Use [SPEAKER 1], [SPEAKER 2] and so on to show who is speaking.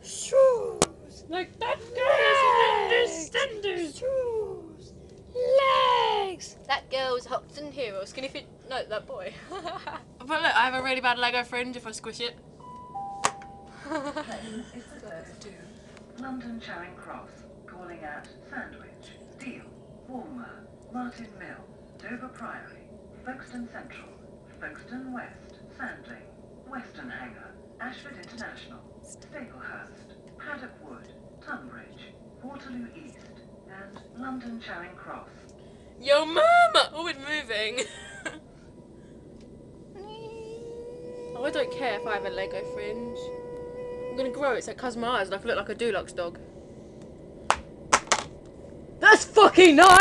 [SPEAKER 1] shoes.
[SPEAKER 2] Like that girl is an understanders.
[SPEAKER 1] Shoes, legs. That girl's Hoxton and Hero. Skinny fit. No, that boy.
[SPEAKER 2] But look, I have a really bad Lego fringe if I squish it.
[SPEAKER 3] Train is referred to London Charing Cross, calling at Sandwich, Deal, Walmer, Martin Mill, Dover Priory, Folkestone Central, Folkestone West, Sandling, Western Hanger, Ashford International, Staplehurst, Paddock Wood, Tunbridge, Waterloo East, and London Charing Cross.
[SPEAKER 2] Yo, mama! Oh, it's moving. Oh, I don't care if I have a Lego fringe. I'm gonna grow it so it covers my eyes and I can look like a Dulux dog. That's fucking nice!